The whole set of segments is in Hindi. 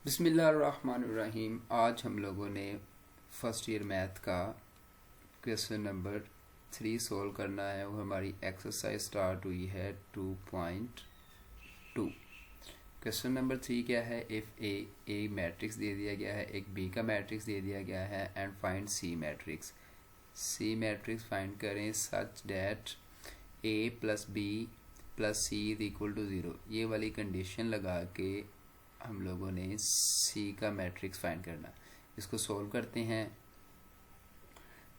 बिस्मिल्लाहिर्रहमानिर्रहीम। आज हम लोगों ने फर्स्ट ईयर मैथ का क्वेश्चन नंबर 3 सोल्व करना है। वो हमारी एक्सरसाइज स्टार्ट हुई है 2.2। क्वेश्चन नंबर 3 क्या है? इफ़ ए मैट्रिक्स दे दिया गया है, एक बी का मैट्रिक्स दे दिया गया है and find c matrix. C matrix find करें such that a plus b plus c is equal to 0। ये वाली कंडीशन लगा के हम लोगों ने सी का मैट्रिक्स फाइंड करना। इसको सोल्व करते हैं।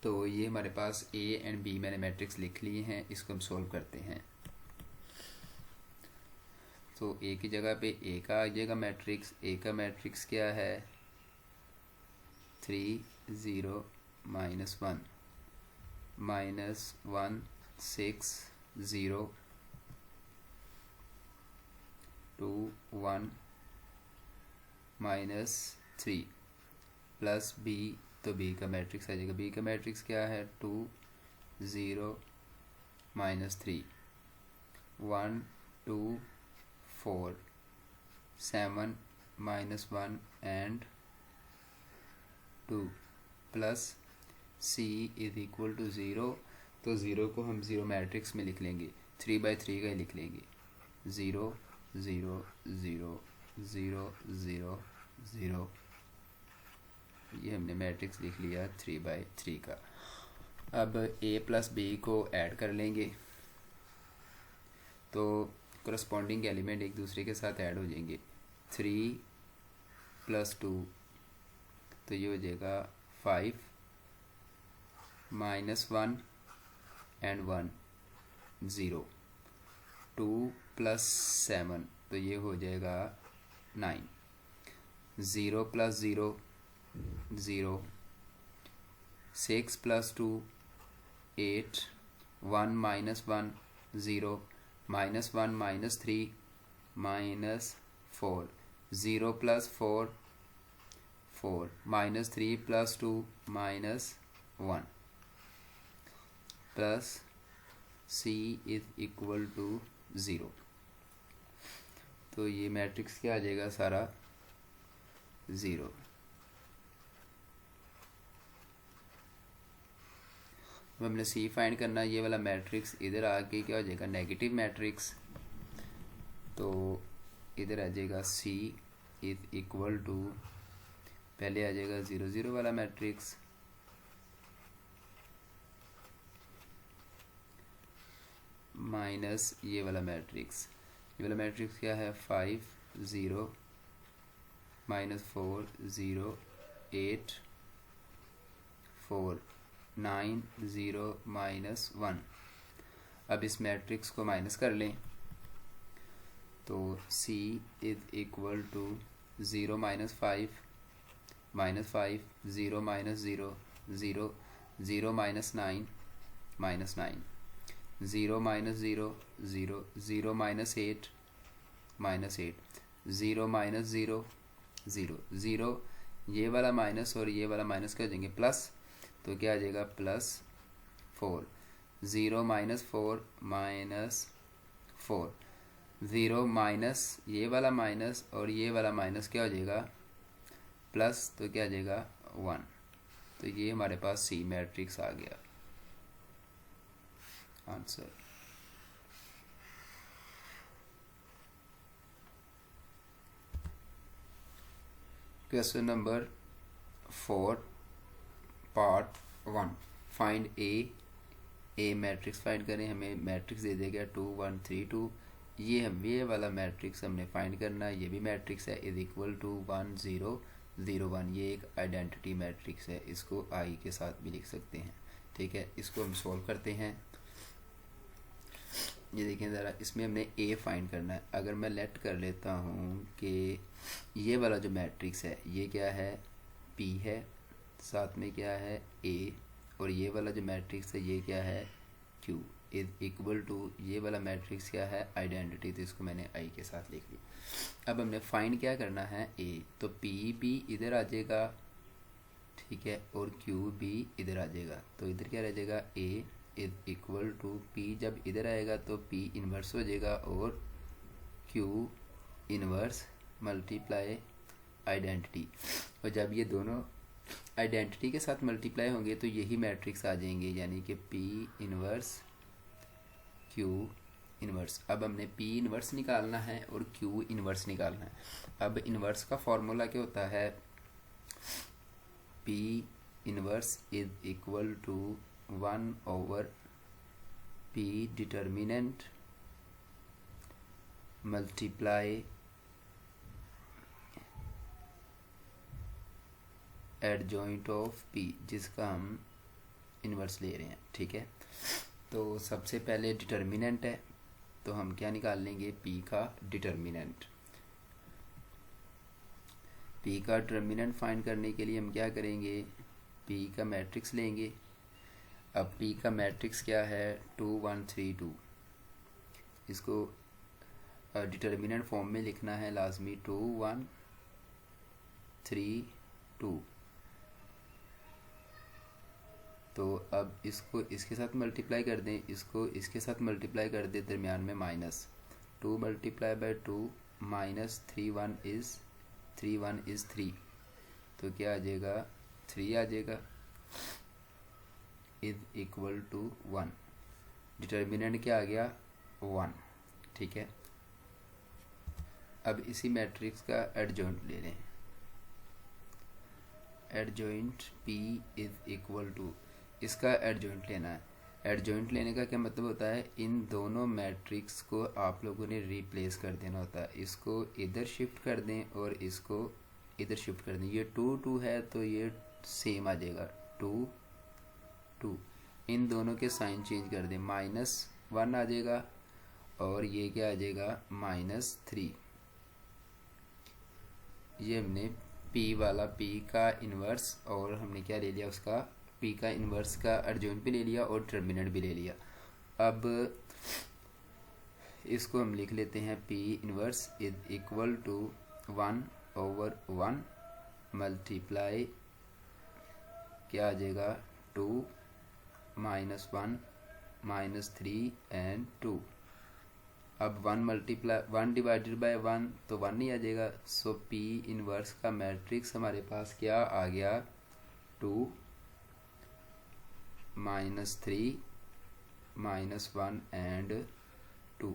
तो ये हमारे पास ए एंड बी मैंने मैट्रिक्स लिख लिए हैं, इसको हम सोल्व करते हैं। तो ए की जगह पे ए का आ जाएगा मैट्रिक्स। ए का मैट्रिक्स क्या है? 3 0 -1 -1 6 0 2 1 -3 प्लस बी। तो बी का मैट्रिक्स आ जाएगा। बी का मैट्रिक्स क्या है? 2 0 -3 1 2 4 7 -1 and 2 plus c is equal to 0। तो 0 को हम 0 मैट्रिक्स में लिख लेंगे, 3/3 का ही लिख लेंगे। 0 0 0 0 0 0। ये हमने मैट्रिक्स लिख लिया 3/3 का। अब ए प्लस बी को ऐड कर लेंगे तो करस्पॉन्डिंग एलिमेंट एक दूसरे के साथ ऐड हो जाएंगे। 3 + 2 तो ये हो जाएगा 5 -1 एंड 1 0। 2 + 7 तो ये हो जाएगा 9। 0 + 0 0। 6 + 2 8। 1 - 1 0 -1 -3 -4। 0 + 4 4 -3 + 2 -1 plus c is equal to 0। तो ये मैट्रिक्स क्या आ जाएगा? सारा 0। अब हमने सी फाइंड करना। ये वाला मैट्रिक्स इधर आके क्या हो जाएगा? Negative matrix. तो इधर आ जाएगा सी इज इक्वल टू, पहले आ जाएगा 0 0 वाला मैट्रिक्स माइनस ये वाला मैट्रिक्स। ये वाला मैट्रिक्स क्या है? 5 0 -4 0 8 4 9 0 -1। अब इस मैट्रिक्स को माइनस कर लें तो C इज इक्वल टू 0 -5 -5 0 -0 0 0 -9 -9 0 -0 0 0 0 -8 -8 0 -0 0 0। ये वाला माइनस और ये वाला माइनस क्या हो जाएंगे? प्लस। तो क्या आ जाएगा? +4। 0 -4 -4 0 माइनस ये वाला माइनस और ये वाला माइनस क्या हो जाएगा? प्लस। तो क्या आ जाएगा? 1। तो ये हमारे पास सी मैट्रिक्स आ गया answer. Question number 4 part 1। Find a matrix find करें। हमें मैट्रिक्स दे देगा 2 1 3 2। ये वाला मैट्रिक्स हमने फाइंड करना है। ये भी मैट्रिक्स है, इज इक्वल टू 1 0 0 1। ये एक आइडेंटिटी मैट्रिक्स है, इसको आई के साथ भी लिख सकते हैं। ठीक है, इसको हम सोल्व करते हैं। ये देखें ज़रा, इसमें हमने ए फाइंड करना है। अगर मैं लेट कर लेता हूँ कि ये वाला जो मैट्रिक्स है ये क्या है? पी है, साथ में क्या है? ए। और ये वाला जो मैट्रिक्स है ये क्या है? क्यू इज इक्वल टू, ये वाला मैट्रिक्स क्या है? आइडेंटिटी। तो इसको मैंने आई के साथ लिख लिया। अब हमने फाइंड क्या करना है? ए। तो पी भी इधर आ जाएगा, ठीक है, और क्यू भी इधर आ जाएगा। तो इधर क्या रह जाएगा? ए इज इक्वल टू पी। जब इधर आएगा तो पी इन्वर्स हो जाएगा और क्यू इन्वर्स मल्टीप्लाई आइडेंटिटी, और जब ये दोनों आइडेंटिटी के साथ मल्टीप्लाई होंगे तो यही मैट्रिक्स आ जाएंगे, यानी कि P इनवर्स Q इनवर्स। अब हमने P इनवर्स निकालना है और Q इनवर्स निकालना है। अब इनवर्स का फॉर्मूला क्या होता है, P inverse is equal to 1/P determinant multiply adjoint of P, जिसका हम इनवर्स ले रहे हैं। ठीक है, तो सबसे पहले डिटर्मिनेंट है, तो हम क्या निकाल लेंगे, P का डिटर्मिनेंट। P का डिटर्मिनेंट फाइंड करने के लिए हम क्या करेंगे, P का मैट्रिक्स लेंगे। अब P का मैट्रिक्स क्या है, 2 1 3 2। इसको डिटर्मिनेंट फॉर्म में लिखना है लाजमी, 2 1 3 2। तो अब इसको इसके साथ मल्टीप्लाई कर दें, इसको इसके साथ मल्टीप्लाई कर दें, दरमियान में minus, 2 multiply by 2 minus 3 1 is 3, तो क्या आ जाएगा, 3 आ जाएगा, इज इक्वल टू 1। डिटर्मिनेंट क्या आ गया, 1। ठीक है, अब इसी मैट्रिक्स का एडजॉइंट ले लें। Adjoint P is equal to, इसका एडजॉइंट लेना है। एडजॉइंट लेने का क्या मतलब होता है, इन दोनों मैट्रिक्स को आप लोगों ने रिप्लेस कर देना होता है। इसको इधर शिफ्ट कर दें और इसको इधर शिफ्ट कर दें। ये 2 2 है तो ये सेम आ जाएगा, 2 2। इन दोनों के साइन चेंज कर दें, -1 आ जाएगा और ये क्या आ जाएगा, -3। ये हमने P वाला, P का इन्वर्स, और हमने क्या ले लिया, उसका P का इन्वर्स का एडजॉइंट भी ले लिया और डिटर्मिनेंट भी ले लिया। अब इसको हम लिख लेते हैं, P inverse is equal to 1/1 multiply, क्या आ जाएगा, 2 -1 -3 एंड 2। अब 1 डिवाइडेड बाय 1 तो 1 नहीं आ जाएगा। सो P इनवर्स का मैट्रिक्स हमारे पास क्या आ गया, 2 -3 -1 एंड 2।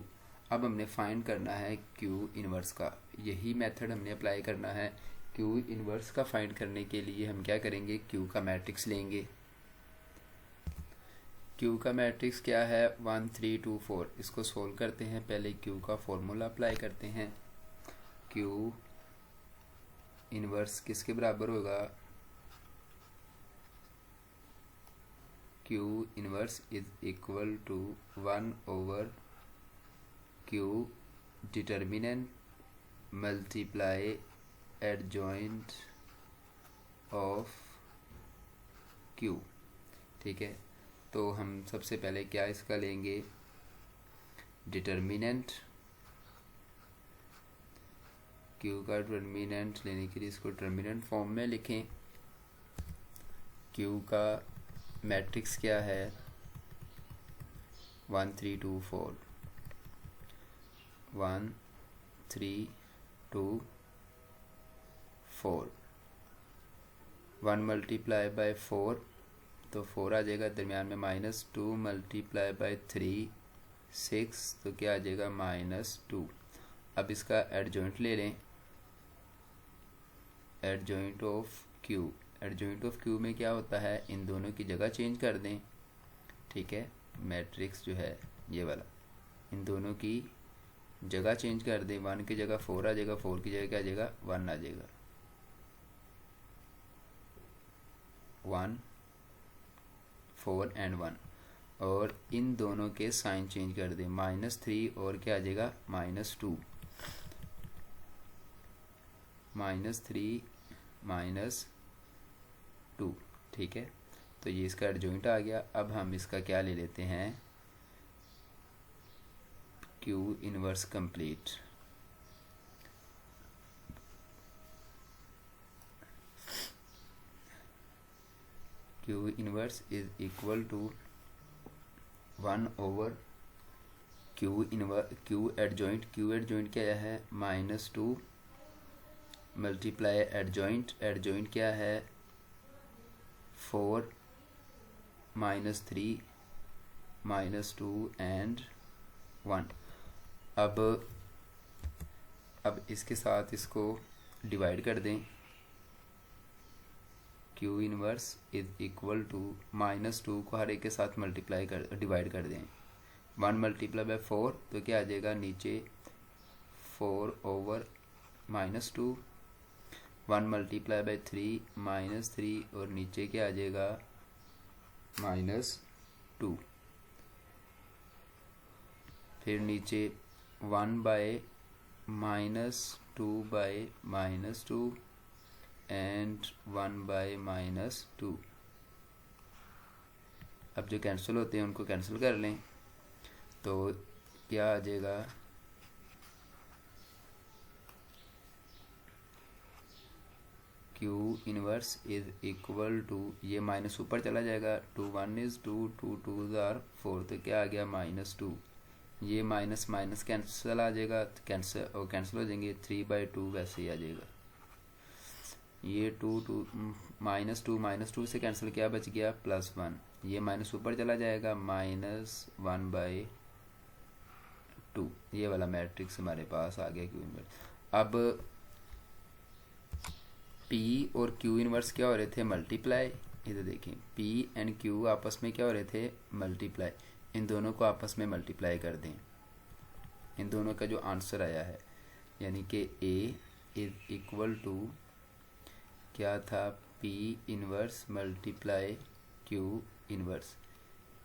अब हमने फाइंड करना है Q इनवर्स का, यही मेथड हमने अप्लाई करना है। Q इनवर्स का फाइंड करने के लिए हम क्या करेंगे, Q का मैट्रिक्स लेंगे। Q का मैट्रिक्स क्या है, 1 3 2 4। इसको सोल्व करते हैं, पहले Q का फॉर्मूला अप्लाई करते हैं। Q इनवर्स किसके बराबर होगा, Q inverse is equal to 1/Q determinant multiply adjoint of Q। ठीक है, तो हम सबसे पहले क्या इसका लेंगे, डिटर्मिनेंट। Q का डिटर्मिनेंट लेने के लिए इसको डिटर्मिनेंट फॉर्म में लिखें। Q का मैट्रिक्स क्या है, 1 3 2 4, 1 3 2 4। 1 मल्टीप्लाई बाय 4 तो 4 आ जाएगा, दरमियान में -2 मल्टीप्लाई बाय 3 6, तो क्या आ जाएगा, -2। अब इसका एडजॉइंट ले लें, adjoint of Q। Adjoint of Q में क्या होता है, इन दोनों की जगह चेंज कर दें। ठीक है, मैट्रिक्स जो है ये वाला, इन दोनों की जगह चेंज कर दें। 1 की जगह 4 आ जाएगा, 4 की जगह क्या आ जाएगा, 1 आ जाएगा। 1 4 एंड 1, और इन दोनों के साइन चेंज कर दें, -3 और क्या आ जाएगा, -2। -3 -2। ठीक है, तो ये इसका एडजॉइंट आ गया। अब हम इसका क्या ले लेते हैं, Q inverse complete. Q inverse is equal to 1/Q adjoint. Q adjoint क्या है, -2 मल्टीप्लाई एडजॉइंट, एडजॉइंट क्या है 4 -3 -2 एंड 1। अब इसके साथ इसको डिवाइड कर दें, Q inverse is equal to -2 को हर एक के साथ मल्टीप्लाई कर डिवाइड कर दें। 1 मल्टीप्लाई बाय 4 तो क्या आ जाएगा नीचे 4/-2। 1 मल्टीप्लाई बाय 3 -3 और नीचे क्या आ जाएगा -2। फिर नीचे 1/-2/-2 एंड 1/-2। अब जो कैंसिल होते हैं उनको कैंसिल कर लें तो क्या आ जाएगा Q inverse is equal to, ये माइनस ऊपर चला जाएगा, 2 1 इज 2, 2 2 आर 4 तो क्या आ गया -2। ये माइनस माइनस कैंसिल आ जाएगा, कैंसिल हो जाएंगे, 3/2 वैसे ही आ जाएगा। ये 2 -2 से कैंसिल क्या बच गया +1, ये माइनस ऊपर चला जाएगा -1/2। ये वाला मैट्रिक्स हमारे पास आ गया Q इनवर्स। अब P और Q इनवर्स क्या हो रहे थे मल्टीप्लाई, इधर देखें P एंड Q आपस में क्या हो रहे थे मल्टीप्लाई। इन दोनों को आपस में मल्टीप्लाई कर दें, इन दोनों का जो आंसर आया है यानी कि A इज इक्वल टू क्या था P inverse multiply Q inverse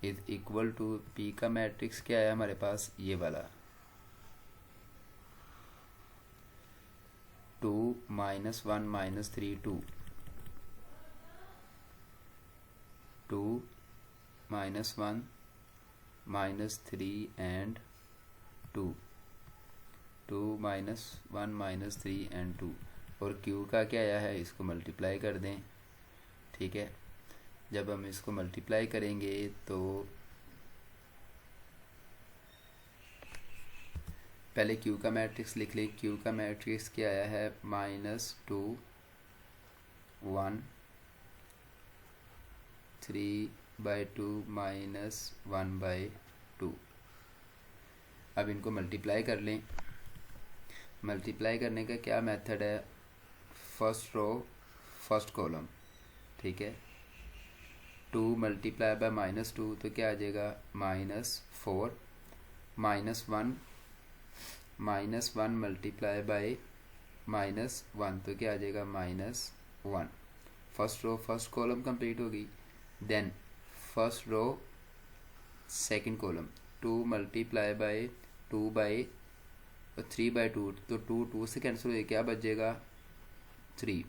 is equal to, P का मैट्रिक्स क्या है हमारे पास ये वाला 2 -1 -3 2 2 -1 -3 एंड 2 2 -1 -3 एंड 2 और Q का क्या आया है इसको मल्टीप्लाई कर दें। ठीक है, जब हम इसको मल्टीप्लाई करेंगे तो पहले Q का मैट्रिक्स लिख लें। Q का मैट्रिक्स क्या आया है -2 1 3/2 -1/2। अब इनको मल्टीप्लाई कर लें। मल्टीप्लाई करने का क्या मेथड है, फर्स्ट रो फर्स्ट कॉलम। ठीक है, 2 मल्टीप्लाई बाय -2 तो क्या आ जाएगा -4 -1 मल्टीप्लाई बाय -1 तो क्या आ जाएगा -1। First row first column complete होगी। Then first row second column 2 multiply by 3/2 तो 2 से कैंसिल हो क्या बचेगा 3।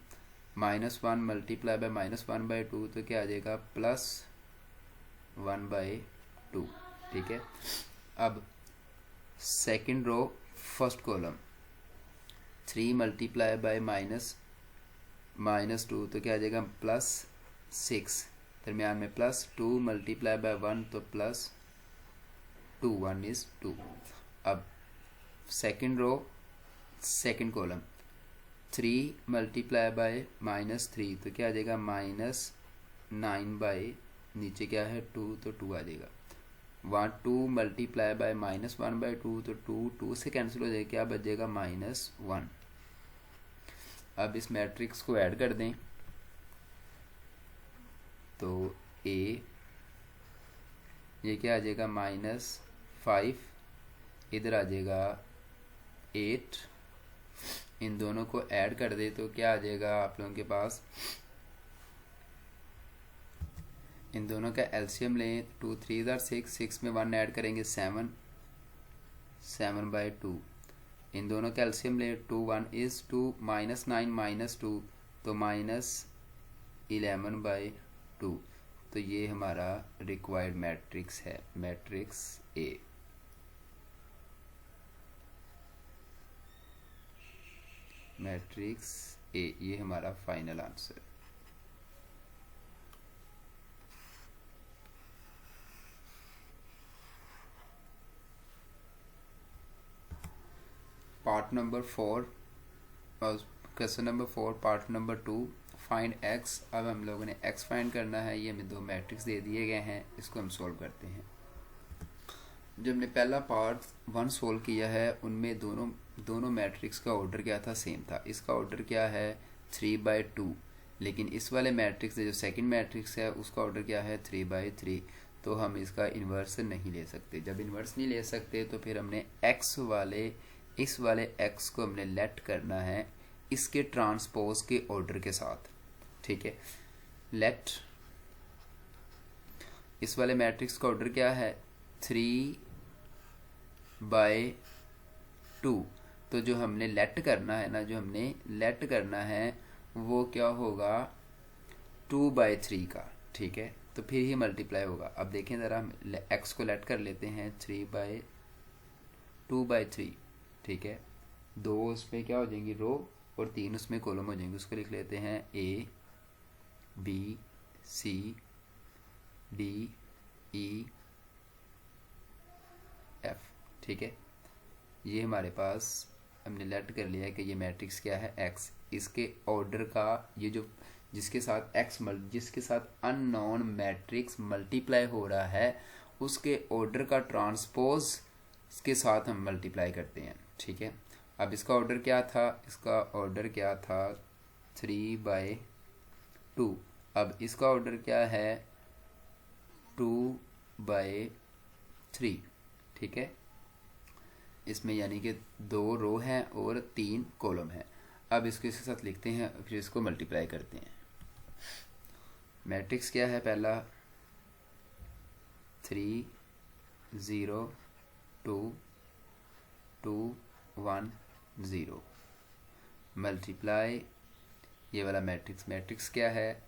-1 मल्टीप्लाई बाय -1/2 तो क्या आ जाएगा +1/2। ठीक है, अब second row first column 3 multiply by -2 तो क्या आ जाएगा +6, दरमियान में +2 मल्टीप्लाई बाय 1 तो +2 1 इज 2। अब second row second column 3 multiply by -3 तो क्या आ जाएगा -9 बाय नीचे क्या है 2 तो 2 आ जाएगा। 2 मल्टीप्लाई बाय -1/2 तो 2 से कैंसिल हो जाएगा, क्या बचेगा -1। अब इस मैट्रिक्स को ऐड कर दें तो A ये क्या आ जाएगा -5, इधर आ जाएगा 8। इन दोनों को ऐड कर दे तो क्या आ जाएगा आप लोगों के पास, इन दोनों का एलसीएम लें 2 3 6 6 में 1 ऐड करेंगे 7 7/2। इन दोनों का एलसीएम लें 2 1 इज 2 -9 -2 तो -11/2। तो ये हमारा रिक्वायर्ड मैट्रिक्स है, मैट्रिक्स A। मैट्रिक्स A ये हमारा final answer. Part number 4 question number 4 part number 2 find x. अब हम लोगों ने एक्स फाइंड करना है। ये हमें दो मैट्रिक्स दे दिए गए हैं, इसको हम सोल्व करते हैं। जो हमने पहला पार्ट 1 सोल्व किया है उनमें दोनों मैट्रिक्स का ऑर्डर क्या था, सेम था। इसका ऑर्डर क्या है 3/2, लेकिन इस वाले मैट्रिक्स से जो सेकंड मैट्रिक्स है उसका ऑर्डर क्या है 3/3। तो हम इसका इन्वर्स नहीं ले सकते। जब इन्वर्स नहीं ले सकते तो फिर हमने इस वाले एक्स को हमने लेट करना है इसके ट्रांसपोज के ऑर्डर के साथ। ठीक है, लेट इस वाले मैट्रिक्स का ऑर्डर क्या है 3/2। तो जो हमने लेट करना है ना, जो हमने लेट करना है वो क्या होगा 2/3 का। ठीक है, तो फिर ही मल्टीप्लाई होगा। अब देखें ज़रा, हम एक्स को लेट कर लेते हैं 2/3। ठीक है, 2 उसमें क्या हो जाएंगी रो और 3 उसमें कॉलम हो जाएंगे। उसको लिख लेते हैं A B C D E F। ठीक है, ये हमारे पास हमने लेट कर लिया है कि ये मैट्रिक्स क्या है एक्स। इसके ऑर्डर का ये जो जिसके साथ अननोन मैट्रिक्स मल्टीप्लाई हो रहा है उसके ऑर्डर का ट्रांसपोज के साथ हम मल्टीप्लाई करते हैं। ठीक है, अब इसका ऑर्डर क्या था, इसका ऑर्डर क्या था 3/2। अब इसका ऑर्डर क्या है 2/3। ठीक है, इसमें यानी कि 2 रो हैं और 3 कॉलम हैं। अब इसको इसके साथ लिखते हैं, फिर इसको मल्टीप्लाई करते हैं। मैट्रिक्स क्या है पहला 3 0 2 2 1 0 मल्टीप्लाई ये वाला मैट्रिक्स क्या है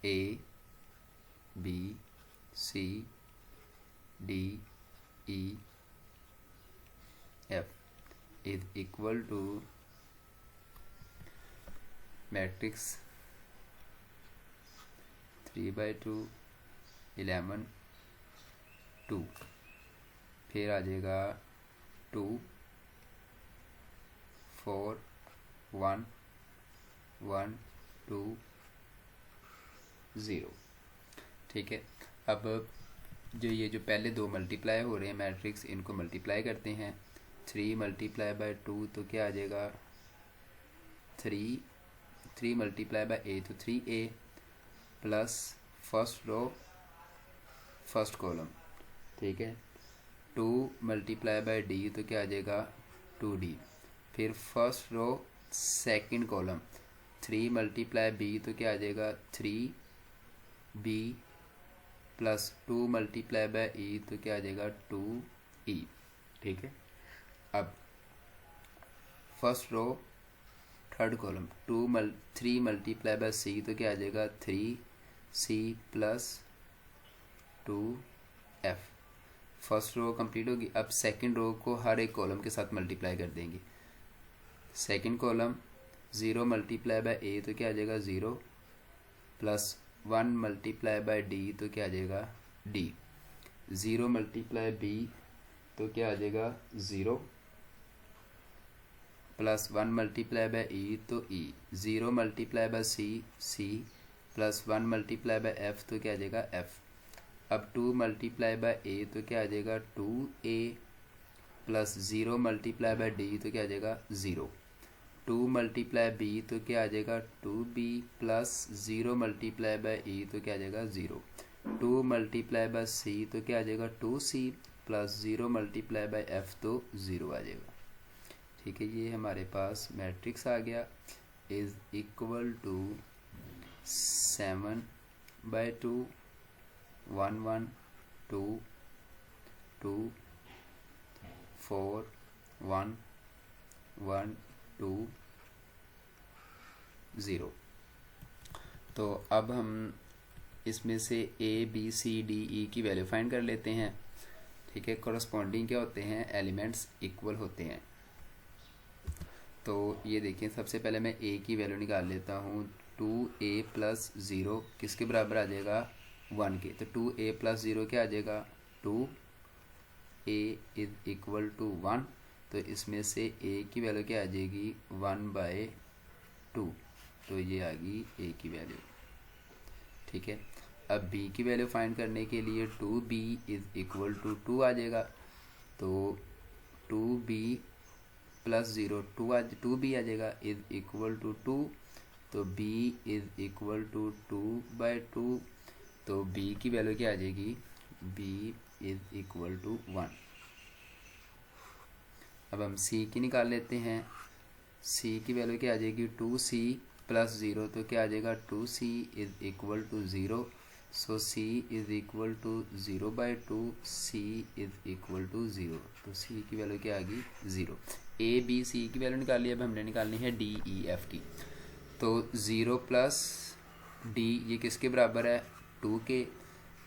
A B C D E F is equal to matrix 3/2 11 2। फिर आ जाएगा 2 4 1 1 2 0। ठीक है, अब ये जो पहले दो मल्टीप्लाई हो रहे हैं मैट्रिक्स, इनको मल्टीप्लाई करते हैं। 3 × 2 तो क्या आ जाएगा 3 × A तो 3A plus first row first column. ठीक है, 2 × D तो क्या आ जाएगा 2D। फिर first row second column 3 × B तो क्या आ जाएगा 3B प्लस 2 × E तो क्या आ जाएगा 2E। ठीक है, अब first row third column 3 × C तो क्या आ जाएगा 3C plus 2F। First row complete होगी। अब सेकंड रो को हर एक कॉलम के साथ मल्टीप्लाई कर देंगे। सेकंड कॉलम 0 × A तो क्या आ जाएगा 0 प्लस 1 × D तो क्या आ जाएगा D। 0 × B तो क्या आ जाएगा 0 प्लस 1 × E तो E। 0 × C प्लस 1 × F तो क्या आ जाएगा F। अब 2 × A तो क्या आ जाएगा 2A प्लस 0 × D तो क्या आ जाएगा 0। 2 × B तो क्या आ जाएगा 2B प्लस 0 × E तो क्या आ जाएगा 0। 2 × C तो क्या आ जाएगा 2C प्लस 0 × F तो 0 आ जाएगा। ठीक है, ये हमारे पास मैट्रिक्स आ गया इज इक्वल टू 7/2 1 1 2 2 4 1 1 2 0। तो अब हम इसमें से ABCDE की वैल्यू फाइंड कर लेते हैं। ठीक है, कॉरस्पॉन्डिंग क्या होते हैं, एलिमेंट्स इक्वल होते हैं। तो ये देखिए, सबसे पहले मैं A की वैल्यू निकाल लेता हूँ। 2A प्लस 0 किसके बराबर आ जाएगा 1 के। तो 2A प्लस 0 क्या आ जाएगा 2A इज इक्वल टू 1। तो इसमें से ए की वैल्यू क्या आ जाएगी 1/2, तो ये आ गई ए की वैल्यू। ठीक है, अब बी की वैल्यू फाइंड करने के लिए 2b इज इक्वल टू 2 आ जाएगा, तो 2b प्लस 0 2b आ जाएगा इज इक्वल टू 2, तो b इज इक्वल टू 2/2, तो b की वैल्यू क्या आ जाएगी b इज इक्वल टू 1। अब हम c की निकाल लेते हैं, c की वैल्यू क्या आ जाएगी 2c प्लस 0, तो क्या आ जाएगा 2c is equal to 0, so c is equal to 0/2, c is equal to 0, तो c की वैल्यू क्या आ गई 0। a b c की वैल्यू निकाल ली, अब हमने निकालनी है d e f की, तो 0 प्लस d ये किसके बराबर है 2 के,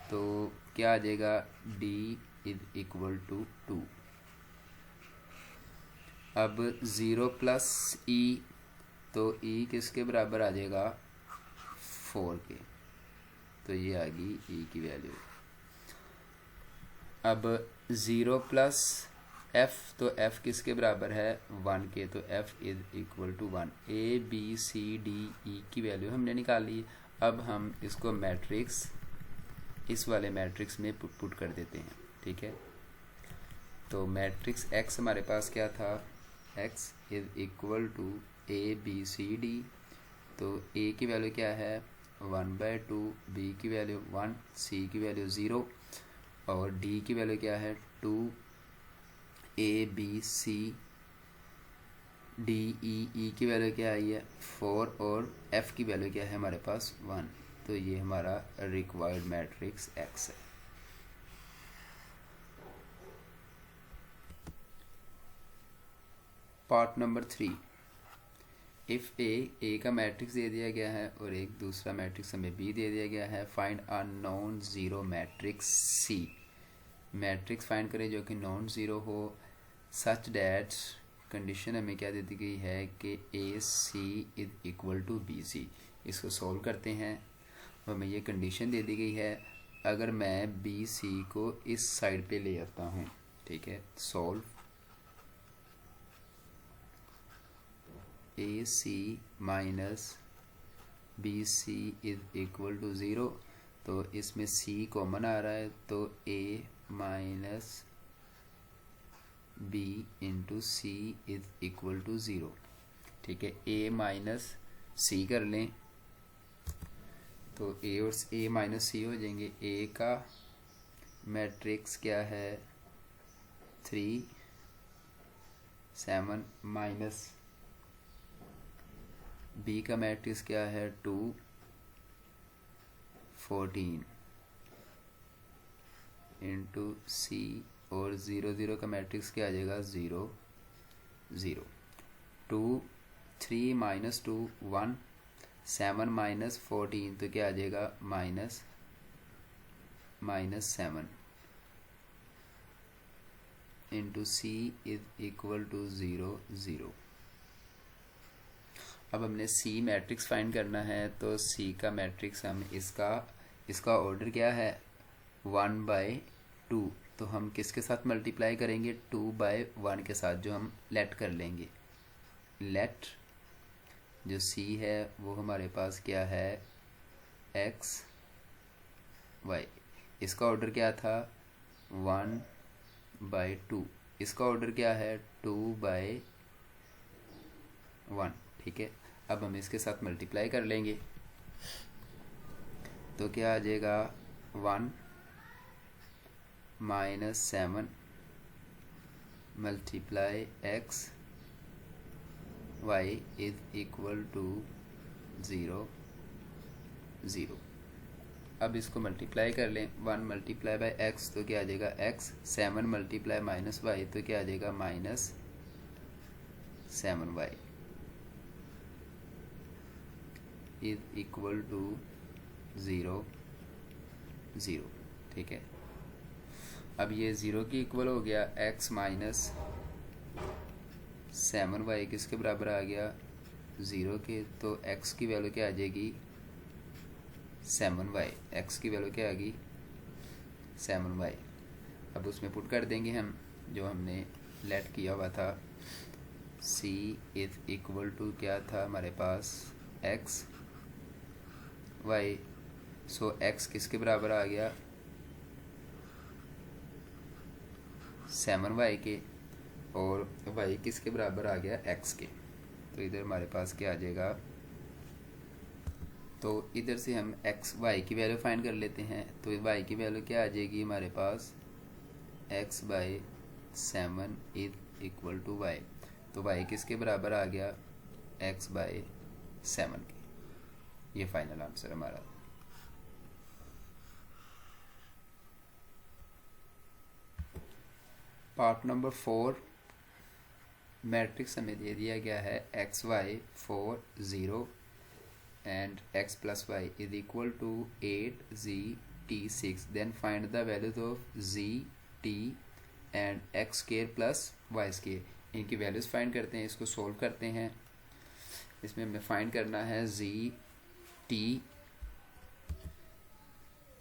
तो क्या आ जाएगा d इज इक्वल टू 2। अब 0 प्लस e, तो e किसके बराबर आ जाएगा 4 के, तो ये आ गई e की वैल्यू। अब 0 प्लस f, तो f किसके बराबर है 1 के, तो f is equal to 1। a b c d e की वैल्यू हमने निकाली। अब हम इसको मैट्रिक्स इस वाले मैट्रिक्स में पुट कर देते हैं। ठीक है, तो मैट्रिक्स x हमारे पास क्या था, x is equal to a b c d, तो a की वैल्यू क्या है 1/2, b की वैल्यू 1, c की वैल्यू 0 और d की वैल्यू क्या है 2, a b c d e की वैल्यू क्या आई है 4 और f की वैल्यू क्या है हमारे पास 1, तो ये हमारा रिक्वायर्ड मैट्रिक्स x है। पार्ट नंबर 3, इफ़ ए का मैट्रिक्स दे दिया गया है और एक दूसरा मैट्रिक्स हमें बी दे दिया गया है, find a non zero matrix C. Matrix find करें जो कि नॉन ज़ीरो हो, सच डैट कंडीशन हमें क्या दे दी गई है कि a c is equal to b c. इसको सॉल्व करते हैं, हमें ये कंडीशन दे दी गई है अगर मैं बी सी को इस साइड पे ले आता हूँ। ठीक है, solve A C minus B C is equal to 0, तो इसमें c कॉमन आ रहा है, तो a minus b into c is equal to 0। ठीक है, a माइनस सी कर लें, तो a और a माइनस सी हो जाएंगे। a का मैट्रिक्स क्या है 3 7 माइनस बी का मैट्रिक्स क्या है 2 14 इंटू सी और 0 0 का मैट्रिक्स क्या आ जाएगा 0 0। 2 3 माइनस 2 1 7 माइनस 14, तो क्या आ जाएगा minus 7 into c is equal to 0 0। अब हमने C मैट्रिक्स फाइंड करना है, तो C का मैट्रिक्स हम इसका ऑर्डर क्या है 1/2, तो हम किसके साथ मल्टीप्लाई करेंगे 2/1 के साथ, जो हम लेट कर लेंगे। लेट जो C है वो हमारे पास क्या है x y, इसका ऑर्डर क्या था 1/2, इसका ऑर्डर क्या है 2/1। ठीक है, अब हम इसके साथ मल्टीप्लाई कर लेंगे, तो क्या आ जाएगा 1 minus 7 multiply x y is equal to 0 0। अब इसको मल्टीप्लाई कर लें, 1 मल्टीप्लाई बाई x, तो क्या आ जाएगा x, 7 मल्टीप्लाई माइनस y, तो क्या आ जाएगा minus 7y is equal to 0 0। ठीक है, अब ये 0 की इक्वल हो गया, x माइनस 7y किसके बराबर आ गया 0 के, तो x की वैल्यू क्या आ जाएगी 7y, x की वैल्यू क्या आ गई 7y। अब उसमें पुट कर देंगे हम जो हमने लेट किया हुआ था c इज इक्वल टू क्या था हमारे पास x y। सो x किसके बराबर आ गया 7y के, और y किसके बराबर आ गया x के। तो इधर हमारे पास क्या आ जाएगा, तो इधर से हम x y की वैल्यू फाइंड कर लेते हैं। तो y की वैल्यू क्या आ जाएगी हमारे पास x by 7 is equal to y। तो y किसके बराबर आ गया x बाई 7 के। ये फाइनल आंसर हमारा। पार्ट नंबर 4, मैट्रिक्स हमें दे दिया गया है x y 4 0 and x plus y is equal to 8 z t 6। Then find the values of z t and x square plus y square. इनकी वैल्यूज फाइंड करते हैं, इसको सोल्व करते हैं। इसमें हमें फाइंड करना है z t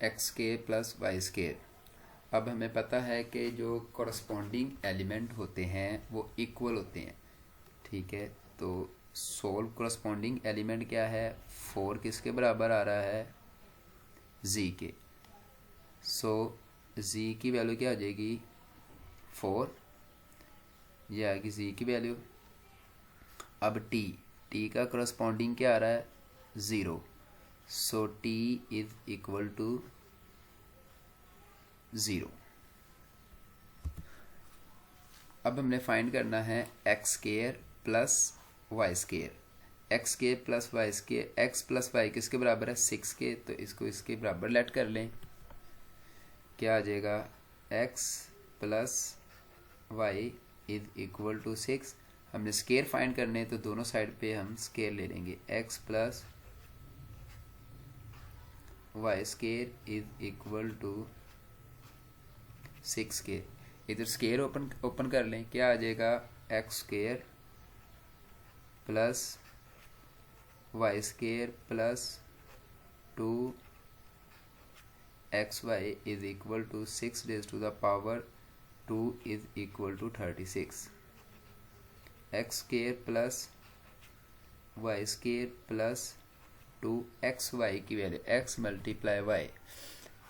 x square plus y square. अब हमें पता है कि जो कॉरस्पॉन्डिंग एलिमेंट होते हैं वो इक्वल होते हैं, ठीक है। तो सोल्व कॉरस्पॉन्डिंग एलिमेंट क्या है, 4 किसके बराबर आ रहा है z के। सो z की वैल्यू क्या आ जाएगी 4, ये आएगी z की वैल्यू। अब t का कॉरस्पॉन्डिंग क्या आ रहा है 0। So t is equal to 0। अब हमने फाइंड करना है x square plus y square. X square plus y square, x plus y किसके बराबर है 6 के। तो इसको इसके बराबर लेट कर लें, क्या आ जाएगा x plus y is equal to 6। हमने स्केयर फाइंड करने तो दोनों साइड पे हम स्केयर ले लेंगे। X plus y square is equal to 6 के। इधर स्केयर ओपन कर लें, क्या आ जाएगा x square plus y square plus 2 x y is equal to 6 raise to the power 2 is equal to 36। X square plus y square plus 2 x y की value x multiply y,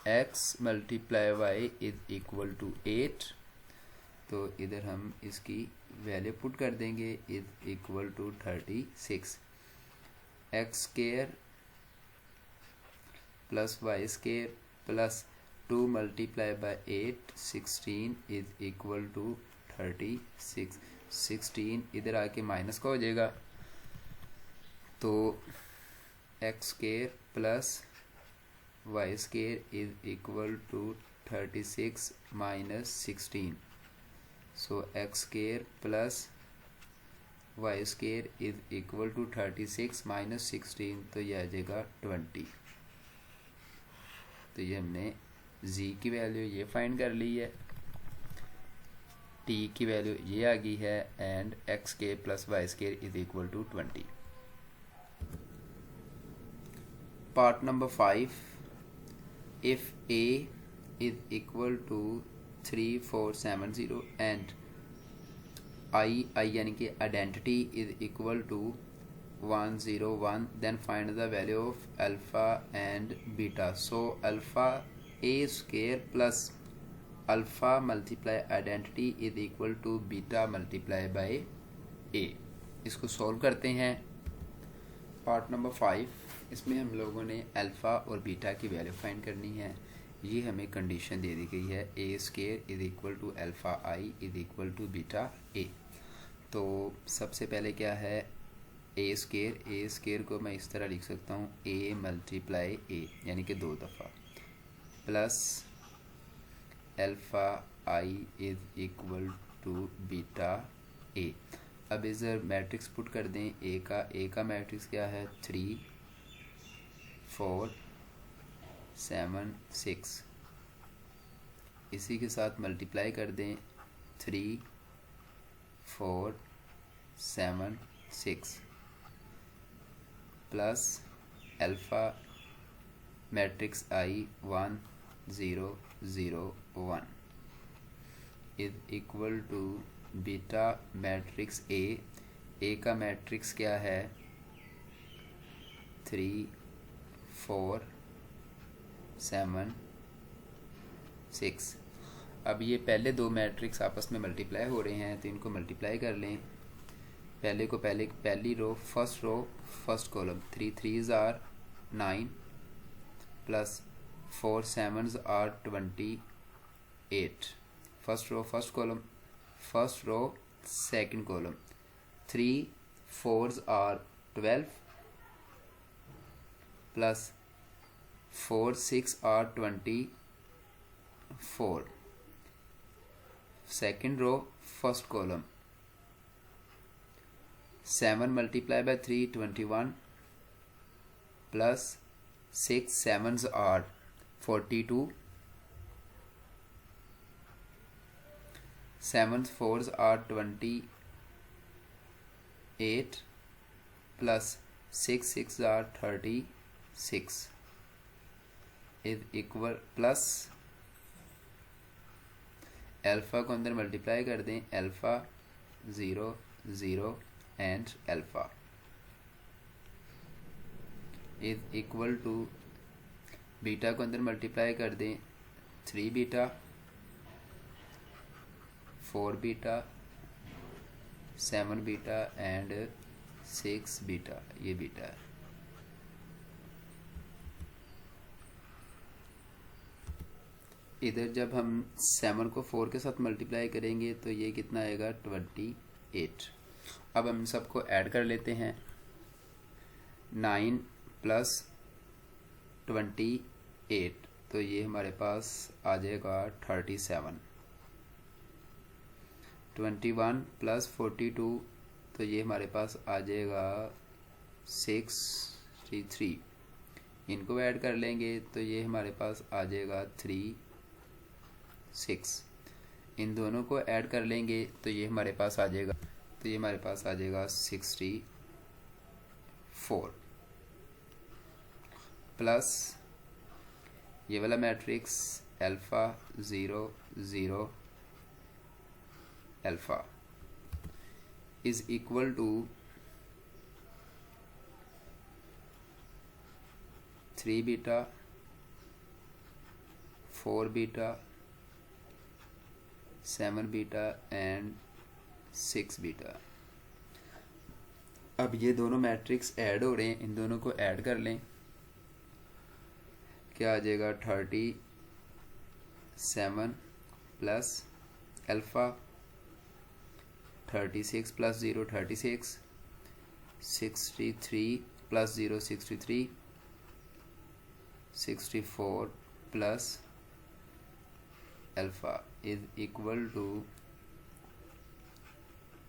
x multiply y is equal to 8। तो इधर हम इसकी वैल्यू पुट कर देंगे is equal to 36। X square plus y square plus 2 multiply by 8 16 is equal to 36। 16 इधर आके माइनस का हो जाएगा, तो x square plus y square is equal to 36 minus 16। So x square plus y square is equal to 36 minus 16, तो यह आ जाएगा 20। तो ये हमने z की वैल्यू ये फाइंड कर ली है, t की वैल्यू ये आ गई है, and x square plus y square is equal to 20। Part number 5, if a is equal to 3470 and I यानी कि identity is equal to 101, then find the value of alpha and beta. So alpha a square plus alpha multiply identity is equal to beta multiply by a। इसको सॉल्व करते हैं। पार्ट नंबर 5, इसमें हम लोगों ने अल्फ़ा और बीटा की वैल्यू फाइंड करनी है। ये हमें कंडीशन दे दी गई है a square is equal to alpha I is equal to beta a. तो सबसे पहले क्या है ए स्केयर को मैं इस तरह लिख सकता हूँ ए मल्टीप्लाई ए यानी कि 2 दफ़ा plus alpha I is equal to beta A. अब इधर मैट्रिक्स पुट कर दें ए का मैट्रिक्स क्या है 3 4 7 6। इसी के साथ मल्टीप्लाई कर दें 3 4 7 6 plus alpha matrix I 1 0 0 1 is equal to beta matrix A का मैट्रिक्स क्या है 3 4 7 6। अब ये पहले दो मैट्रिक्स आपस में मल्टीप्लाई हो रहे हैं तो इनको मल्टीप्लाई कर लें। पहली row first column 3 3s are 9 plus 4 7s are 28। First row second column 3 4s are 12 plus 4 6 are 24। Second row first column 7 multiplied by 3 21 plus 6 7s are 42, 7 4s are 28 plus 6 6 are 36 is equal plus alpha को अंदर मल्टीप्लाई कर दें alpha 0 0 and alpha is equal to beta को अंदर मल्टीप्लाई कर दें 3 beta 4 beta 7 beta and 6 beta. ये बीटा है। इधर जब हम 7 को 4 के साथ मल्टीप्लाई करेंगे तो ये कितना आएगा 28। अब हम सबको ऐड कर लेते हैं 9 प्लस 28 तो ये हमारे पास आ जाएगा 37। 21 प्लस 42 तो ये हमारे पास आ जाएगा 63। इनको ऐड कर लेंगे तो ये हमारे पास आ जाएगा 36। इन दोनों को ऐड कर लेंगे तो ये हमारे पास आ जाएगा 64 प्लस ये वाला matrix alpha 0 0 alpha is equal to 3 beta 4 beta 7 beta and 6 beta. अब ये दोनों मैट्रिक्स ऐड हो रहे हैं, इन दोनों को ऐड कर लें। क्या आ जाएगा 37 plus alpha 36 plus 0 36 63 plus 0 63 64 plus alpha is equal to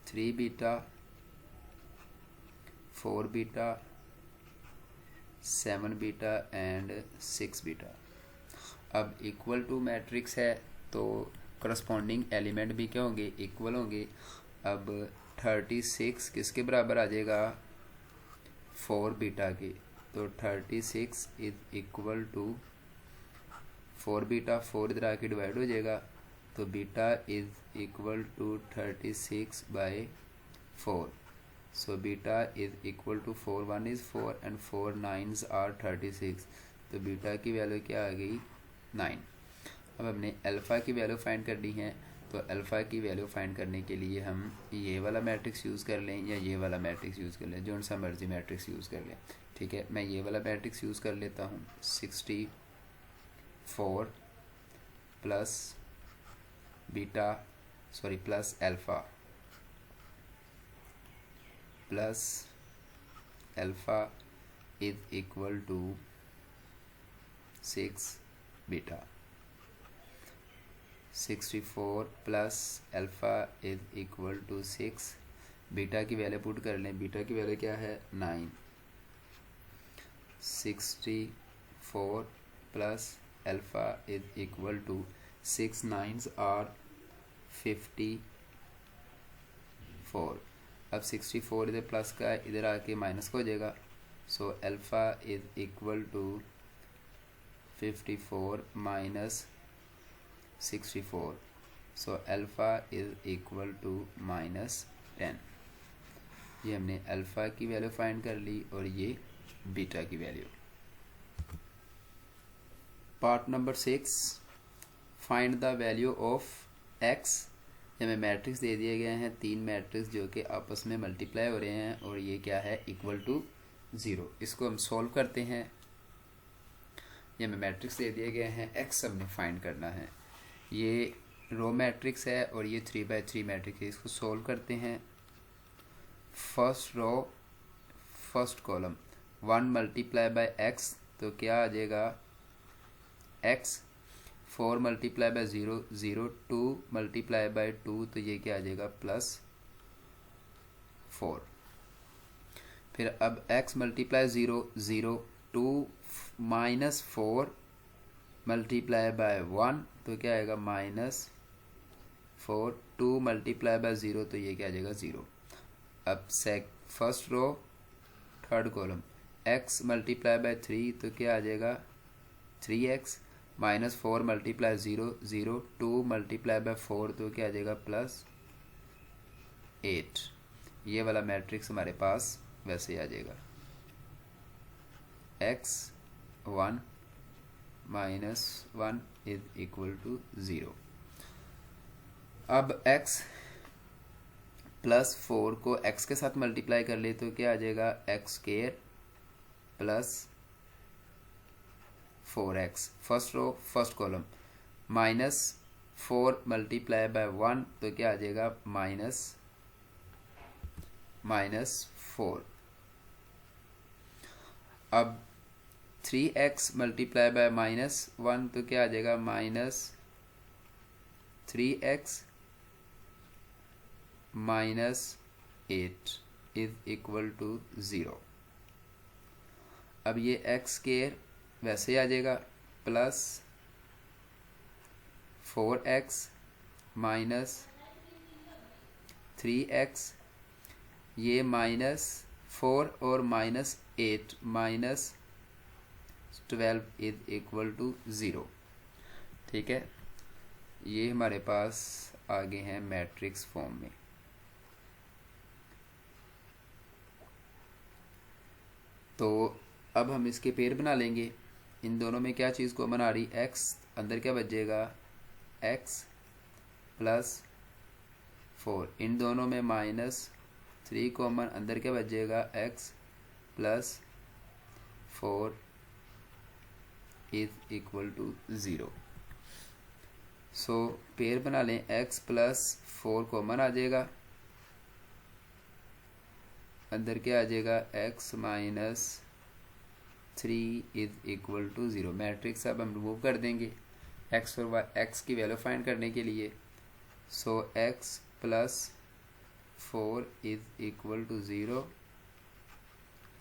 3 beta 4 beta 7 beta and 6 beta. अब इक्वल टू मैट्रिक्स है तो करस्पॉन्डिंग एलिमेंट भी क्या होंगे इक्वल होंगे। अब 36 किसके बराबर आ जाएगा 4 बीटा के, तो 36 इज इक्वल टू 4 बीटा 4 इधर आके डिवाइड हो जाएगा तो beta is equal to 36 by 4। So beta is equal to 4 1 is 4 and 4 9s are 36। तो बीटा की वैल्यू क्या आ गई 9। अब हमने अल्फ़ा की वैल्यू फाइंड करनी है तो अल्फ़ा की वैल्यू फाइंड करने के लिए हम ये वाला मैट्रिक्स यूज़ कर लें या ये वाला मैट्रिक्स यूज़ कर लें, जो सा मर्जी मैट्रिक्स यूज़ कर लें। ठीक है, मैं ये वाला मैट्रिक्स यूज़ कर लेता हूँ 64 plus plus alpha plus alpha is equal to 6 beta. 64 plus alpha is equal to 6। Beta की वैल्यू पुट कर लें, बीटा की वैल्यू क्या है 9। 64 plus alpha is equal to 6 9s are 54। अब 64 इधर प्लस का इधर आके माइनस का हो जाएगा। So alpha is equal to 54 minus 64। So alpha is equal to -10। ये हमने अल्फ़ा की वैल्यू फाइंड कर ली और ये बीटा की value. Part number 6, find the value of x. हमें मैट्रिक्स दे दिए गए हैं 3 मैट्रिक्स जो कि आपस में मल्टीप्लाई हो रहे हैं और ये क्या है, इक्वल टू 0। इसको हम सॉल्व करते हैं। ये हमें मैट्रिक्स दे दिए गए हैं, एक्स हमने फाइंड करना है। ये रो मैट्रिक्स है और ये 3×3 मैट्रिक्स है। इसको सॉल्व करते हैं। First row first column 1 multiply by x, तो क्या आ जाएगा x. 4 multiply by 0 0, 2 multiply by 2, तो ये क्या आ जाएगा +4। फिर अब x मल्टीप्लाई 0 0, 2 -4 मल्टीप्लाई बाय 1, तो क्या आएगा -4, 2 मल्टीप्लाई बाय 0, तो ये क्या आ जाएगा 0। अब first row third column x multiply by 3, तो क्या आ जाएगा 3x, -4 मल्टीप्लाई 0 0, 2 मल्टीप्लाई बाय 4, तो क्या आ जाएगा +8। ये वाला मैट्रिक्स हमारे पास वैसे आ जाएगा x1 -1 इज इक्वल टू 0। अब x +4 को x के साथ मल्टीप्लाई कर ले तो क्या आ जाएगा x² +4x। First row first column -4 multiply by 1, तो क्या आ जाएगा -4। अब 3x मल्टीप्लाई बाय -1, तो क्या आ जाएगा -3x -8 इज इक्वल टू 0। अब ये x² वैसे आ जाएगा +4x -3x, ये -4 और -8 -12 इज इक्वल टू 0। ठीक है, ये हमारे पास आगे हैं मैट्रिक्स फॉर्म में। तो अब हम इसके पेयर बना लेंगे। इन दोनों में क्या चीज़ को बना रही, x अंदर क्या बच जाएगा x +4, इन दोनों में -3 कॉमन, अंदर क्या बच जाएगा x +4 is equal to 0। So pair बना लें, x +4 कॉमन आ जाएगा, अंदर क्या आ जाएगा x -3 is equal to 0। Matrix अब हम रिमूव कर देंगे x और y, x की वैल्यू फाइंड करने के लिए। So x +4 is equal to 0,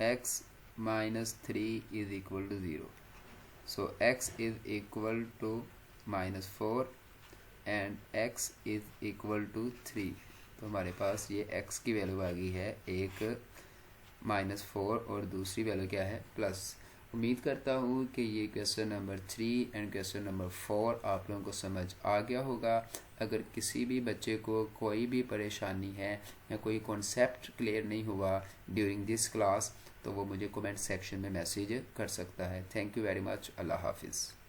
x -3 is equal to 0। So x is equal to -4 and x is equal to 3। तो हमारे पास ये x की वैल्यू आ गई है, एक -4 और दूसरी वैल्यू क्या है +। उम्मीद करता हूँ कि ये question number 3 and question number 4 आप लोगों को समझ आ गया होगा। अगर किसी भी बच्चे को कोई भी परेशानी है या कोई कॉन्सेप्ट क्लियर नहीं हुआ ड्यूरिंग दिस क्लास, तो वो मुझे कमेंट सेक्शन में मैसेज कर सकता है। Thank you very much. अल्लाह हाफिज़।